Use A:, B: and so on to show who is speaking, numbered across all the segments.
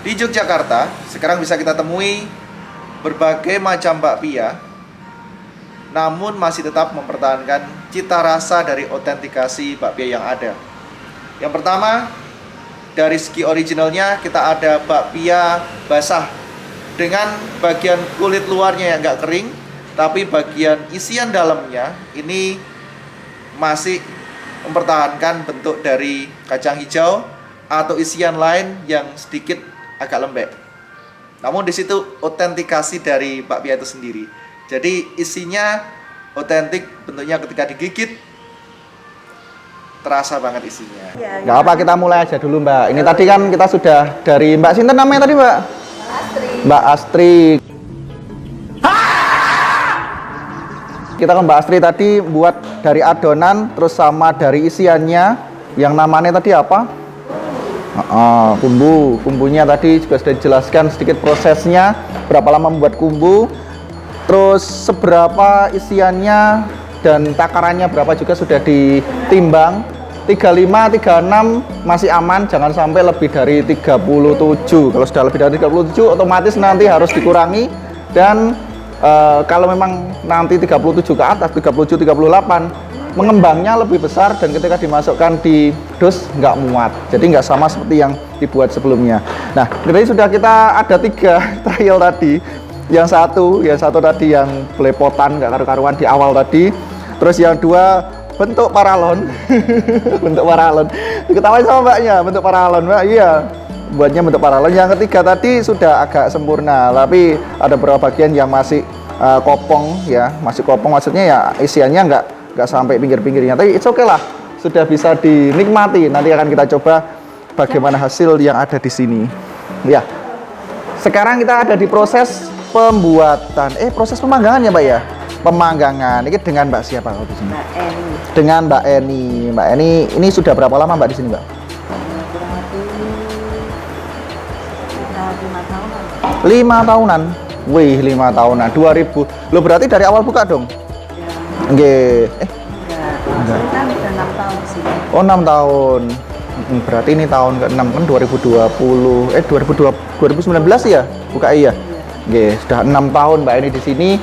A: Di Yogyakarta sekarang bisa kita temui berbagai macam bakpia, namun masih tetap mempertahankan cita rasa dari otentikasi bakpia yang ada. Yang pertama, dari segi originalnya kita ada bakpia basah dengan bagian kulit luarnya yang nggak kering, tapi bagian isian dalamnya ini masih mempertahankan bentuk dari kacang hijau atau isian lain yang sedikit agak lembek. Namun di situ otentikasi dari bakpia itu sendiri. Jadi isinya otentik, bentuknya ketika digigit terasa banget isinya.
B: Gak apa, kita mulai aja dulu Mbak. Ini tadi kan kita sudah dari Mbak Sinten namanya tadi Mbak? Mbak Astri. Kita kan Mbak Astri tadi buat dari adonan terus sama dari isiannya yang namanya tadi apa? Kumbunya tadi juga sudah dijelaskan sedikit prosesnya, berapa lama membuat kumbu, terus seberapa isiannya dan takarannya berapa juga sudah ditimbang. 35, 36 masih aman, jangan sampai lebih dari 37. Kalau sudah lebih dari 37 otomatis nanti harus dikurangi, dan kalau memang nanti 37 ke atas, 37, 38 mengembangnya lebih besar dan ketika dimasukkan di dus nggak muat, jadi nggak sama seperti yang dibuat sebelumnya. Nah, jadi sudah kita ada 3 trial tadi. Yang satu tadi yang belepotan nggak karu-karuan di awal tadi, terus yang 2 bentuk paralon. Bentuk paralon diketahui sama Mbaknya, bentuk paralon Mbak, iya buatnya bentuk paralon. Yang ketiga tadi sudah agak sempurna, tapi ada beberapa bagian yang masih kopong ya, masih kopong, maksudnya ya isiannya nggak sampai pinggir-pinggirnya, tapi it's okay lah, sudah bisa dinikmati. Nanti akan kita coba bagaimana hasil yang ada di sini. Ya, sekarang kita ada di proses pembuatan, proses pemanggangan ya Mbak ya? Pemanggangan. Ini dengan Mbak siapa di sini?
C: Mbak Eni.
B: Dengan Mbak Eni. Mbak Eni, ini sudah berapa lama Mbak di sini Mbak?
C: Kurang lebih 5 tahunan.
B: 5 tahunan. Wih, 5 tahunan. 2000. Loh, berarti dari awal buka dong? Nggih.
C: Enggak. Kan udah 6 tahun sih.
B: Oh, 6 tahun. Berarti ini tahun ke-6 kan 2019 ya? Buka iya. Nggih, sudah 6 tahun Mbak ini di sini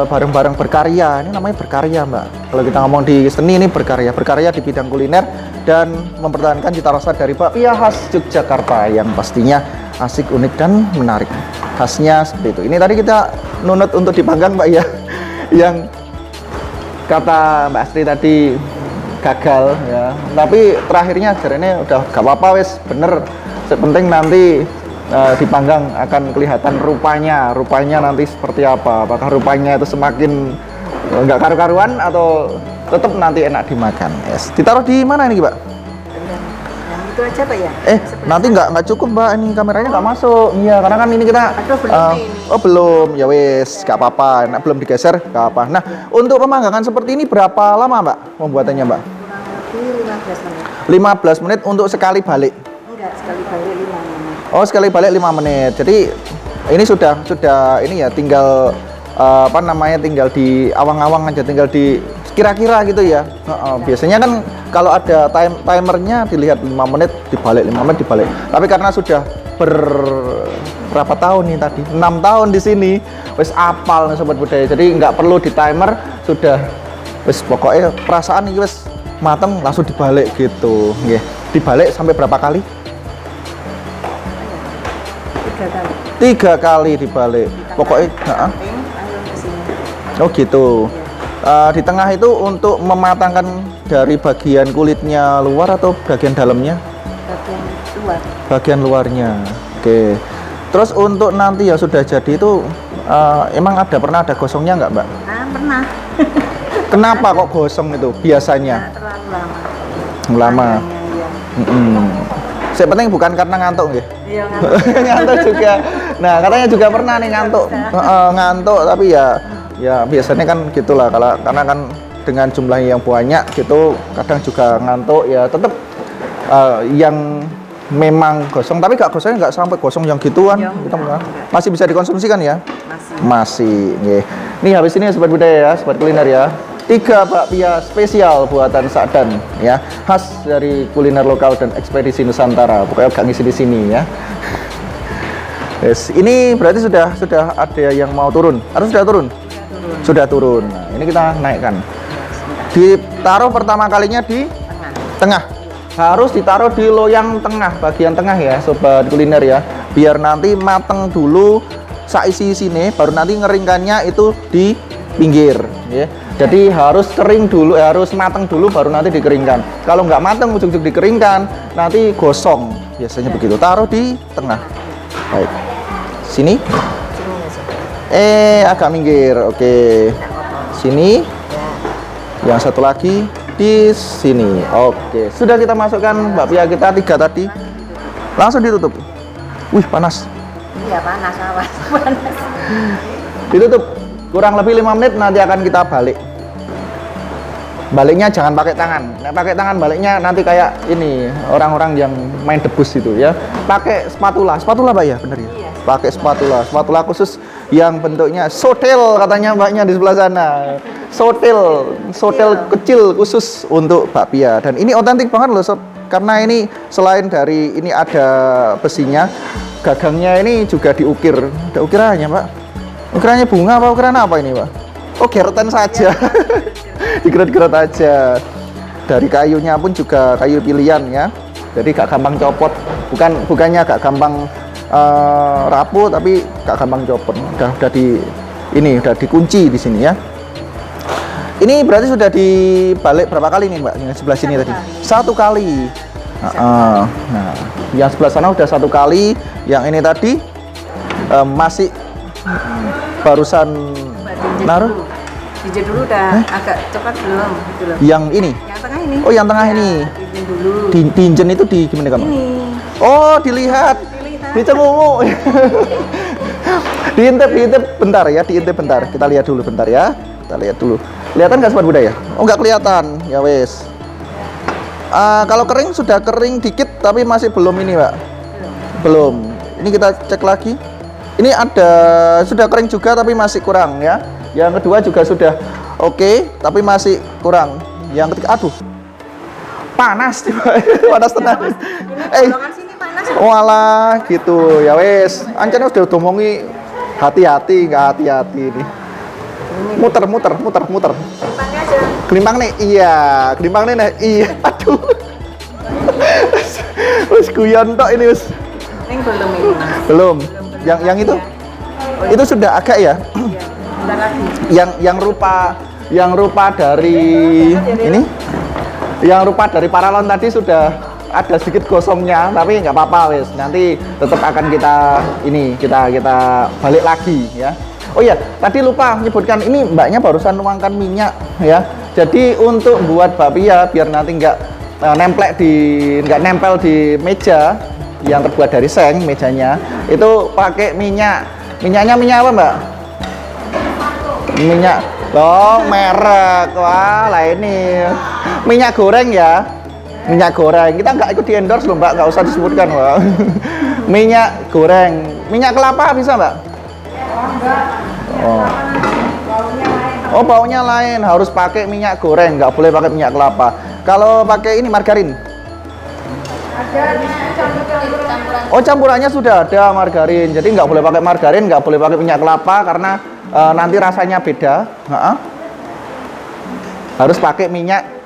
B: bareng-bareng berkarya. Ini namanya berkarya, Mbak. Kalau kita ngomong di seni ini berkarya di bidang kuliner dan mempertahankan cita rasa dari bakpia khas Yogyakarta yang pastinya asik, unik dan menarik. Khasnya seperti itu. Ini tadi kita nunut untuk dipanggang, Mbak ya. Yang kata Mbak Astri tadi gagal ya, tapi terakhirnya ajarannya udah gak apa-apa wes, bener. Sepenting nanti dipanggang akan kelihatan rupanya nanti seperti apa. Apakah rupanya itu semakin nggak karu-karuan atau tetap nanti enak dimakan. Yes. Ditaruh di mana ini Mbak?
C: Yang itu aja Pak ya?
B: Nanti nggak cukup Mbak, ini kameranya nggak masuk. Iya, karena kan ini kita
C: Aduh, belum ini.
B: Oh belum, ya wes, nggak apa-apa. Nah, belum digeser, nggak apa. Nah, untuk pemanggangan seperti ini berapa lama Mbak pembuatannya Mbak?
C: Kurang lebih
B: 15 menit untuk sekali balik.
C: Enggak, sekali balik 5 menit.
B: Oh, sekali balik 5 menit. Jadi ini sudah ini ya, tinggal tinggal di awang-awang aja, tinggal di kira-kira gitu ya. Biasanya kan kalau ada timernya dilihat 5 menit dibalik, 5 menit dibalik. Tapi karena sudah berapa tahun nih tadi? 6 tahun di sini, wis apal nih sobat budaya. Jadi nggak perlu di timer, sudah wis pokoknya perasaan ini wis mateng langsung dibalik gitu. Nggih. Dibalik sampai berapa kali?
C: 3 kali.
B: 3 kali dibalik. Pokoknya oh gitu. Di tengah itu untuk mematangkan dari bagian kulitnya luar atau bagian dalamnya?
C: Bagian luar.
B: Bagian luarnya. Oke. Terus untuk nanti yang sudah jadi itu emang pernah ada gosongnya nggak Mbak?
C: Pernah.
B: Kenapa kok gosong itu biasanya?
C: Terlalu lama.
B: Lama.
C: Iya.
B: Saya penting bukan karena ngantuk nggih.
C: Iya, ngantuk.
B: Ngantuk juga. Nah, katanya juga pernah nih ngantuk. Ngantuk tapi ya biasanya kan gitulah, karena kan dengan jumlah yang banyak gitu kadang juga ngantuk ya, tetap yang memang gosong, tapi gosongnya nggak sampai gosong yang gituan
C: ya,
B: gitu, masih bisa dikonsumsikan ya?
C: Masih.
B: Nih habis ini sobat budaya ya, sobat kuliner ya, 3 bakpia spesial buatan Sa'dan ya, khas dari kuliner lokal dan ekspedisi Nusantara. Pokoknya gak ngisi di sini ya. Yes, ini berarti sudah ada yang mau turun. Harus sudah turun? Sudah turun. Nah, ini kita naikkan. Ditaruh pertama kalinya di tengah. Harus ditaruh di loyang tengah, bagian tengah ya, sobat kuliner ya. Biar nanti mateng dulu saisi sini, baru nanti ngeringkannya itu di pinggir ya. Jadi harus kering dulu, harus mateng dulu baru nanti dikeringkan. Kalau nggak mateng ujung-ujung dikeringkan, nanti gosong. Biasanya begitu. Taruh di tengah. Baik. Sini. Agak minggir. Oke. Sini. Yang satu lagi di sini. Oke. Sudah kita masukkan bakpia kita 3 tadi. Langsung ditutup. Wih, panas.
C: Iya panas, awas panas.
B: Ditutup. Kurang lebih 5 menit nanti akan kita balik. Baliknya jangan pakai tangan. Nah, pakai tangan baliknya nanti kayak ini orang-orang yang main debus itu ya. Pakai spatula. Spatula Mbak ya, bener ya?
C: Iya.
B: Pakai spatula. Spatula khusus yang bentuknya sotel katanya Mbaknya di sebelah sana. Sotel kecil khusus untuk bakpia. Dan ini otentik banget loh sob. Karena ini selain dari ini ada besinya, gagangnya ini juga diukir. Ada ukirannya, Pak. Ukirannya bunga apa ukiran apa ini, Pak? Oh, geretan saja. Digeret-geret aja. Dari kayunya pun juga kayu pilihan ya. Jadi gak gampang copot. Bukannya gak gampang rapuh, tapi gak gampang copot. Udah dikunci di sini ya. Ini berarti sudah dibalik berapa kali nih Mbak? Yang sebelah sini tadi? 1 kali. Nah, yang sebelah sana udah 1 kali. Yang ini tadi masih barusan naruh.
C: Dijen dulu udah agak cepat belum? Gitu loh.
B: Yang ini?
C: Yang tengah ini.
B: Oh, yang tengah ini.
C: Dijen dulu.
B: Diinjen itu di gimana kamu?
C: Ini.
B: Oh, dilihat. Dicengungu. Diintip bentar ya, diintip bentar. Kita lihat dulu bentar ya. Kita lihat dulu. Kelihatan nggak sobat budaya? Oh, nggak kelihatan. Ya wes. Kalau kering sudah kering dikit tapi masih belum ini, Mbak. Belum. Ini kita cek lagi. Ini sudah kering juga tapi masih kurang ya. Yang kedua juga sudah oke, tapi masih kurang. Yang ketiga, aduh. Panas tiba. Panas tenang.
C: Sini panas.
B: Walah gitu. Ya wes. Ancane udah ngomongi hati-hati, nggak hati-hati nih. Muter.
C: Kelimpangnya aja.
B: Kelimpang nih, iya. Kelimpang nih, iya. Aduh. Wes guyon tok ini wes.
C: Ini belum ini.
B: Belum. Yang itu? Itu sudah agak ya.
C: Iya. Bentar lagi.
B: Yang rupa dari ini. Yang rupa dari paralon tadi sudah ada sedikit gosongnya, tapi nggak apa-apa wes. Nanti tetap akan kita balik lagi ya. Oh iya, tadi lupa menyebutkan ini Mbaknya barusan nuangkan minyak ya. Jadi untuk buat bakpia biar nanti nggak nempel di meja yang terbuat dari seng mejanya, itu pakai minyak. Minyaknya minyak apa, Mbak? Minyak merek. Wah, lah ini minyak goreng ya. Minyak goreng. Kita nggak ikut di endorse loh, Mbak, nggak usah disebutkan, Mbak. Minyak goreng. Minyak kelapa bisa, Mbak? Oh, baunya lain. Harus pakai minyak goreng, nggak boleh pakai minyak kelapa. Kalau pakai ini margarin. Oh, campurannya sudah ada margarin. Jadi nggak boleh pakai margarin, nggak boleh pakai minyak kelapa karena nanti rasanya beda. Harus pakai minyak.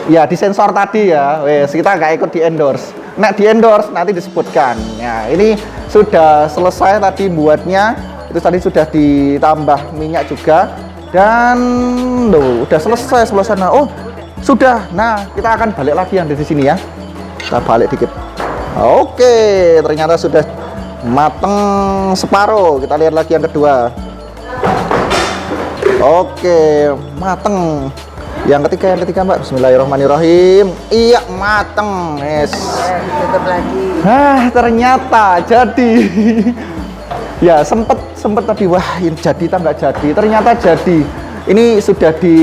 B: Ya, disensor tadi ya. Wes, kita nggak ikut di endorse. Nek di endorse nanti disebutkan. Ya, ini sudah selesai tadi buatnya. Itu tadi sudah ditambah minyak juga. Dan udah selesai sebelah sana. Oh, sudah. Nah, kita akan balik lagi yang di sini ya. Kita balik dikit. Oke, ternyata sudah mateng separuh. Kita lihat lagi yang kedua. Oke, mateng. Yang ketiga Mbak. Bismillahirrahmanirrahim. Iya, mateng. Yes.
C: Tutup lagi.
B: Ternyata jadi. Ya, sempet tadi wah ini jadi tak nggak jadi. Ternyata jadi. Ini sudah di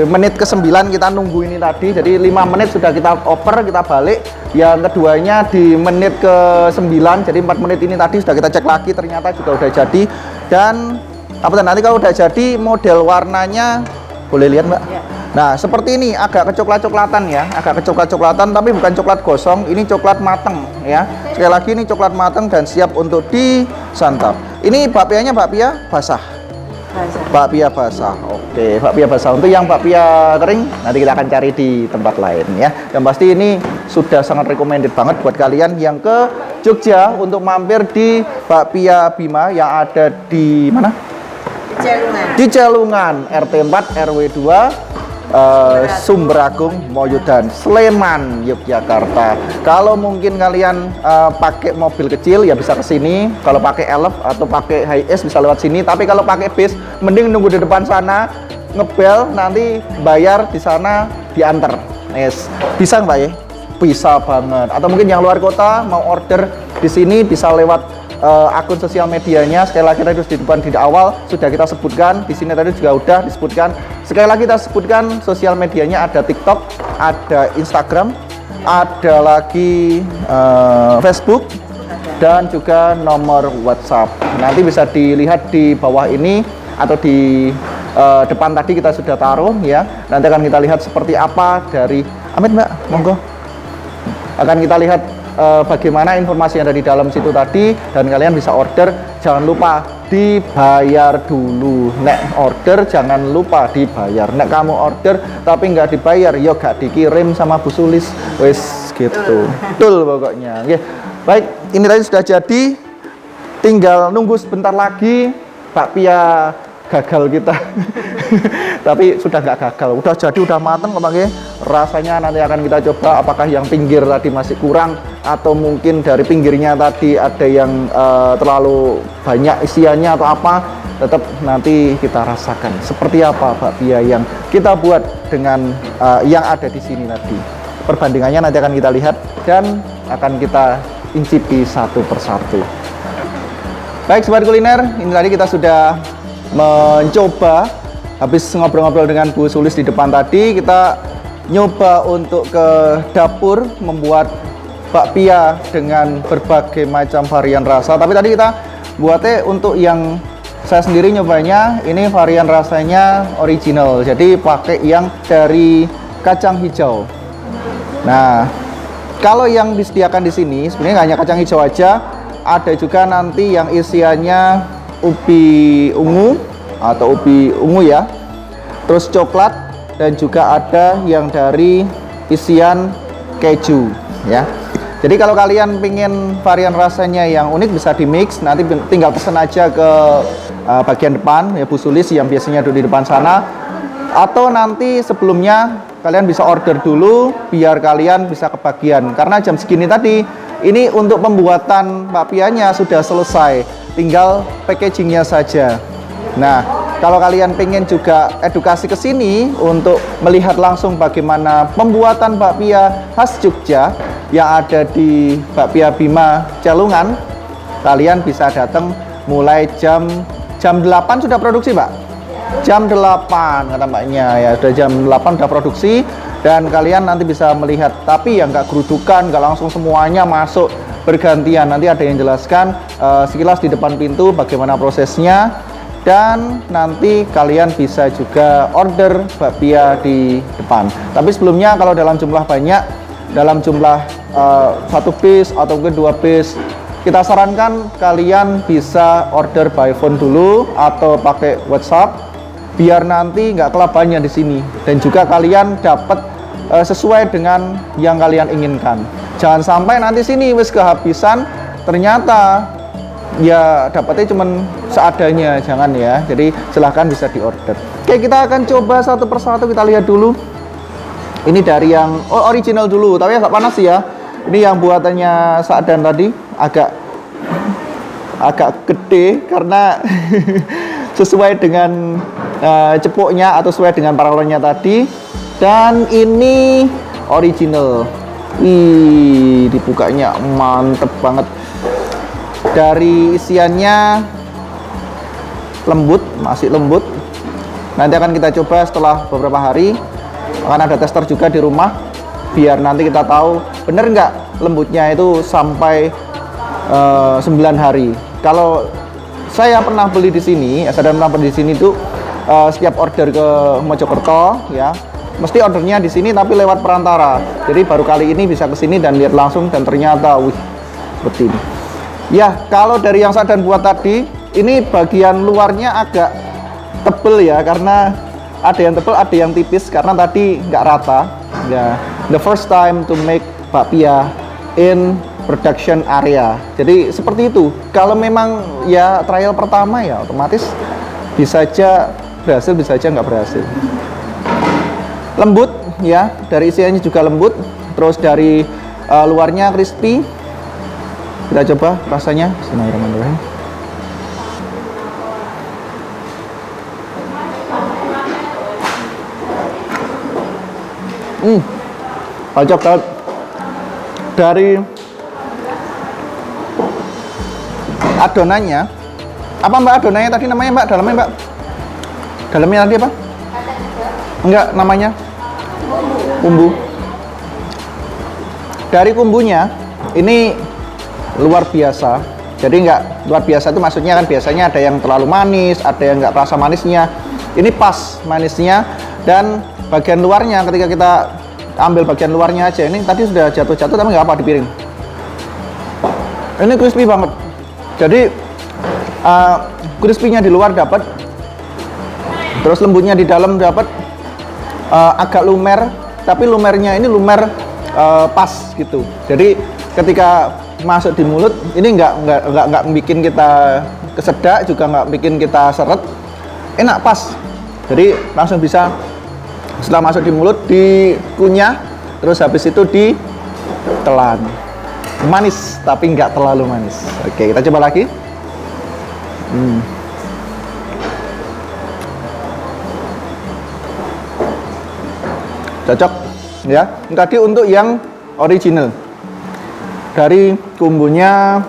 B: menit ke-9 kita nunggu ini tadi. Jadi 5 menit sudah kita oper, kita balik. Yang keduanya di menit ke-9. Jadi 4 menit ini tadi sudah kita cek lagi, ternyata juga udah jadi. Dan nanti kalau udah jadi model warnanya Boleh lihat Mbak?
C: Ya.
B: Nah, seperti ini agak kecoklat-coklatan ya, agak kecoklat-coklatan tapi bukan coklat gosong, ini coklat mateng ya. Sekali lagi ini coklat mateng dan siap untuk disantap. Ini bakpianya bakpia basah.
C: Basah.
B: Bakpia basah. Oke, bakpia basah. Untuk yang bakpia kering nanti kita akan cari di tempat lain ya. Yang pasti ini sudah sangat recommended banget buat kalian yang ke Jogja untuk mampir di Bakpia Bima yang ada di mana?
C: Celungan.
B: Di Celungan, RT 4 RW 2 Sumberagung, Moyodan, Sleman, Yogyakarta. Kalau mungkin kalian pakai mobil kecil ya bisa ke sini. Kalau pakai Elf atau pakai Hiace bisa lewat sini. Tapi kalau pakai bis, mending nunggu di depan sana, ngebel, nanti bayar di sana, diantar. Yes. Bisa Mbak ya? Bisa banget. Atau mungkin yang luar kota mau order di sini bisa lewat akun sosial medianya. Sekali lagi tadi di depan di awal sudah kita sebutkan, di sini tadi juga udah disebutkan. Sekali lagi kita sebutkan sosial medianya, ada TikTok, ada Instagram, ada lagi Facebook dan juga nomor WhatsApp. Nanti bisa dilihat di bawah ini atau di depan tadi kita sudah taruh ya. Nanti akan kita lihat seperti apa dari Amit Mbak, monggo. Akan kita lihat bagaimana informasi yang ada di dalam situ tadi dan kalian bisa order. Jangan lupa dibayar dulu. Nek order jangan lupa dibayar. Nek kamu order tapi nggak dibayar, yo gak dikirim sama Bu Sulis. Wes gitu. Betul pokoknya. Oke. Baik, ini tadi sudah jadi. Tinggal nunggu sebentar lagi bakpia gagal kita. Tapi sudah nggak gagal, udah jadi, udah mateng kemarin. Rasanya nanti akan kita coba apakah yang pinggir tadi masih kurang atau mungkin dari pinggirnya tadi ada yang terlalu banyak isiannya atau apa. Tetap nanti kita rasakan seperti apa bakpia yang kita buat dengan yang ada di sini tadi. Perbandingannya nanti akan kita lihat dan akan kita incipi satu persatu. Baik sobat kuliner, ini tadi kita sudah mencoba. Habis ngobrol-ngobrol dengan Bu Sulis di depan tadi, kita nyoba untuk ke dapur membuat bakpia dengan berbagai macam varian rasa. Tapi tadi kita buatnya untuk yang saya sendiri nyobanya, ini varian rasanya original. Jadi pakai yang dari kacang hijau. Nah, kalau yang disediakan di sini sebenarnya nggak hanya kacang hijau aja, ada juga nanti yang isiannya ubi ungu atau ubi ungu ya, terus coklat, dan juga ada yang dari isian keju ya. Jadi kalau kalian pengen varian rasanya yang unik bisa di mix, nanti tinggal pesen aja ke bagian depan ya Bu Sulis yang biasanya duduk di depan sana, atau nanti sebelumnya kalian bisa order dulu biar kalian bisa kebagian, karena jam segini tadi ini untuk pembuatan bakpianya sudah selesai, tinggal packagingnya saja. Nah, kalau kalian pengen juga edukasi ke sini untuk melihat langsung bagaimana pembuatan bakpia khas Jogja yang ada di Bakpia Bima Celungan, kalian bisa datang mulai jam 8 sudah produksi, Mbak? Jam 8 kata Mbaknya ya, sudah jam 8 sudah produksi dan kalian nanti bisa melihat, tapi ya nggak gerudukan, nggak langsung semuanya masuk bergantian. Nanti ada yang jelaskan sekilas di depan pintu bagaimana prosesnya. Dan nanti kalian bisa juga order bakpia di depan. Tapi sebelumnya kalau dalam jumlah banyak, dalam jumlah 1 piece atau mungkin 2 piece, kita sarankan kalian bisa order by phone dulu atau pakai WhatsApp, biar nanti nggak kelabaannya di sini. Dan juga kalian dapat sesuai dengan yang kalian inginkan. Jangan sampai nanti sini wis kehabisan, ternyata ya dapatnya cuman seadanya, jangan ya. Jadi silahkan bisa diorder. Oke, kita akan coba satu persatu, kita lihat dulu. Ini dari yang original dulu, tapi agak panas ya. Ini yang buatannya Sa'dan tadi agak gede karena sesuai dengan cepuknya atau sesuai dengan paralonnya tadi. Dan ini original. Ih, dibukanya mantep banget. Dari isiannya lembut, masih lembut. Nanti akan kita coba setelah beberapa hari. Akan ada tester juga di rumah, biar nanti kita tahu bener nggak lembutnya itu sampai 9 hari. Kalau saya pernah beli di sini, saya pernah beli di sini tuh setiap order ke Mojokerto ya, mesti ordernya di sini tapi lewat perantara. Jadi baru kali ini bisa ke sini dan lihat langsung dan ternyata wih seperti ini. Ya, kalau dari yang Sadan buat tadi, ini bagian luarnya agak tebel ya, karena ada yang tebel, ada yang tipis karena tadi nggak rata. Ya, the first time to make bakpia in production area. Jadi seperti itu. Kalau memang ya trial pertama ya otomatis bisa aja berhasil, bisa aja nggak berhasil. Lembut ya, dari isiannya juga lembut. Terus dari luarnya crispy. Kita coba rasanya. Bismillahirrahmanirrahim. Cocok banget. Dari adonannya, apa Mbak adonannya tadi namanya Mbak? Dalamnya Mbak? Dalamnya tadi apa? Enggak, namanya? Kumbu. Dari kumbunya, ini luar biasa. Jadi enggak luar biasa itu maksudnya kan biasanya ada yang terlalu manis, ada yang enggak terasa manisnya. Ini pas manisnya, dan bagian luarnya ketika kita ambil bagian luarnya aja, ini tadi sudah jatuh-jatuh tapi nggak apa di piring. Ini crispy banget. Jadi crispy-nya di luar dapat, terus lembutnya di dalam dapat, agak lumer, tapi lumernya ini lumer pas gitu. Jadi ketika masuk di mulut ini nggak bikin kita kesedak, juga nggak bikin kita seret, enak pas. Jadi langsung bisa setelah masuk di mulut dikunyah, terus habis itu ditelan. Manis tapi nggak terlalu manis. Oke, kita coba lagi. Cocok ya. Tadi untuk yang original, dari kumbunya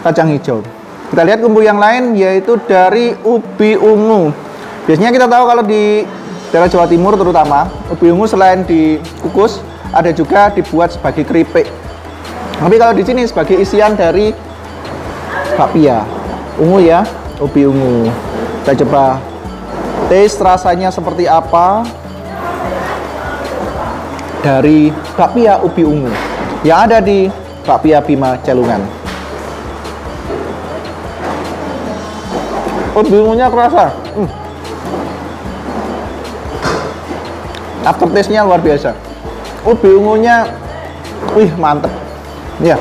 B: kacang hijau. Kita lihat kumbu yang lain, yaitu dari ubi ungu. Biasanya kita tahu kalau di daerah Jawa Timur terutama, ubi ungu selain dikukus, ada juga dibuat sebagai keripik. Tapi kalau di sini sebagai isian dari bakpia ungu ya, ubi ungu. Kita coba taste rasanya seperti apa dari bakpia ubi ungu yang ada di Bakpia Bima Celungan. Ubi ungunya kerasa. Aftertaste-nya luar biasa. Ubi ungunya, wih mantep. Ya,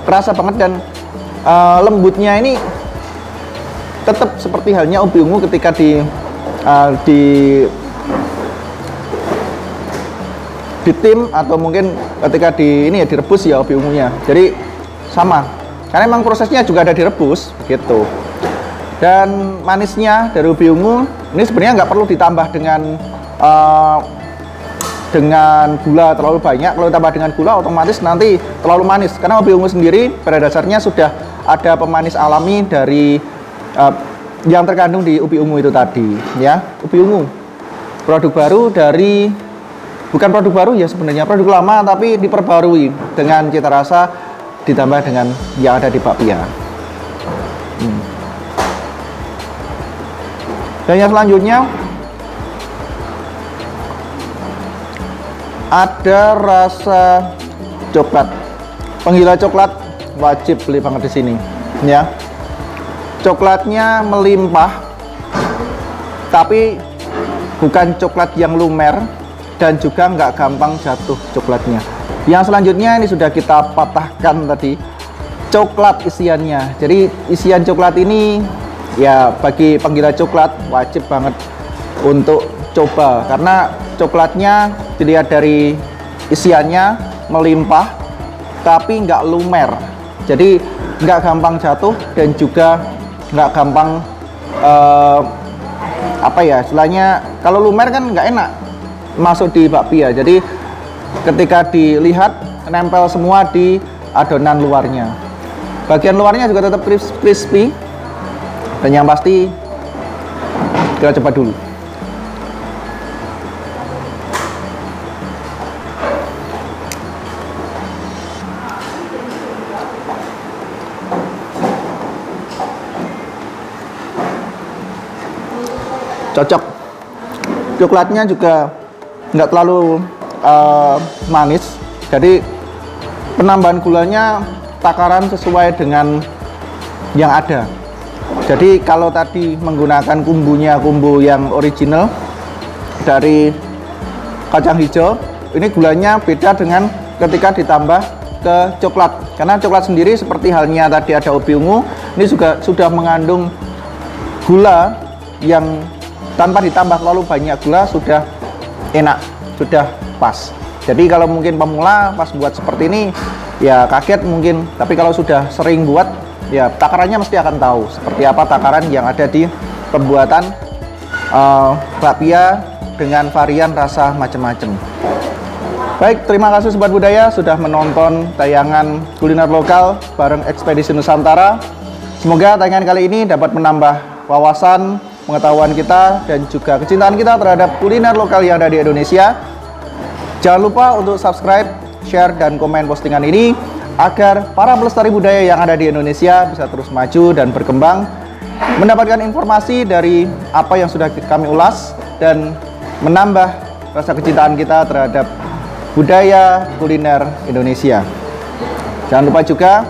B: kerasa banget, dan lembutnya ini tetap seperti halnya ubi ungu ketika ditim atau mungkin ketika direbus ya ubi ungunya. Jadi sama. Karena memang prosesnya juga ada direbus begitu. Dan manisnya dari ubi ungu ini sebenarnya nggak perlu ditambah dengan gula terlalu banyak. Kalau ditambah dengan gula otomatis nanti terlalu manis, karena ubi ungu sendiri pada dasarnya sudah ada pemanis alami dari yang terkandung di ubi ungu itu tadi ya. Ubi ungu produk baru dari, bukan produk baru ya sebenarnya, produk lama tapi diperbarui dengan cita rasa ditambah dengan yang ada di bakpia. Dan yang selanjutnya ada rasa coklat. Penggila coklat wajib beli banget di sini ya. Coklatnya melimpah, tapi bukan coklat yang lumer, dan juga nggak gampang jatuh coklatnya. Yang selanjutnya ini sudah kita patahkan tadi, coklat isiannya. Jadi isian coklat ini ya bagi penggila coklat wajib banget untuk coba, karena coklatnya dilihat dari isiannya melimpah tapi nggak lumer, jadi nggak gampang jatuh dan juga nggak gampang apa ya istilahnya, kalau lumer kan nggak enak masuk di bakpia. Jadi ketika dilihat nempel semua di adonan luarnya, bagian luarnya juga tetap crispy. Dan yang pasti kita coba dulu. cocok. Coklatnya juga nggak terlalu manis, jadi penambahan gulanya takaran sesuai dengan yang ada. Jadi kalau tadi menggunakan kumbunya kumbu yang original dari kacang hijau, ini gulanya beda dengan ketika ditambah ke coklat, karena coklat sendiri seperti halnya tadi ada ubi ungu, ini juga sudah mengandung gula yang tanpa ditambah terlalu banyak gula sudah enak, sudah pas. Jadi kalau mungkin pemula pas buat seperti ini ya kaget mungkin, tapi kalau sudah sering buat ya takarannya mesti akan tahu seperti apa takaran yang ada di pembuatan bakpia dengan varian rasa macam-macam. Baik, terima kasih Sobat Budaya sudah menonton tayangan kuliner lokal bareng Ekspedisi Nusantara. Semoga tayangan kali ini dapat menambah wawasan, pengetahuan kita, dan juga kecintaan kita terhadap kuliner lokal yang ada di Indonesia. Jangan lupa untuk subscribe, share, dan komen postingan ini agar para pelestari budaya yang ada di Indonesia bisa terus maju dan berkembang, mendapatkan informasi dari apa yang sudah kami ulas, dan menambah rasa kecintaan kita terhadap budaya kuliner Indonesia. Jangan lupa juga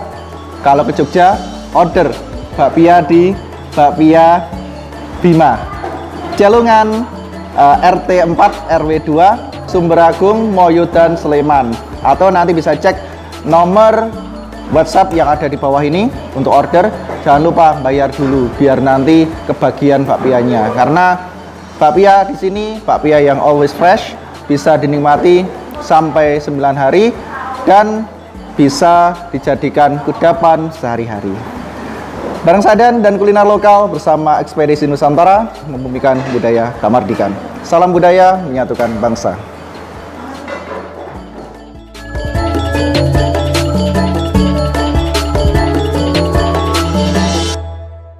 B: kalau ke Jogja, order bakpia di Bakpia Bima, Jalungan RT 4 RW 2 Sumberagung, Moyodan, Sleman, atau nanti bisa cek nomor WhatsApp yang ada di bawah ini untuk order. Jangan lupa bayar dulu biar nanti kebagian bakpianya, karena bakpia di sini bakpia yang always fresh, bisa dinikmati sampai 9 hari dan bisa dijadikan kudapan sehari-hari. Bareng Sadan dan kuliner lokal bersama Ekspedisi Nusantara, membumikan budaya Kamardikan. Salam budaya, menyatukan bangsa.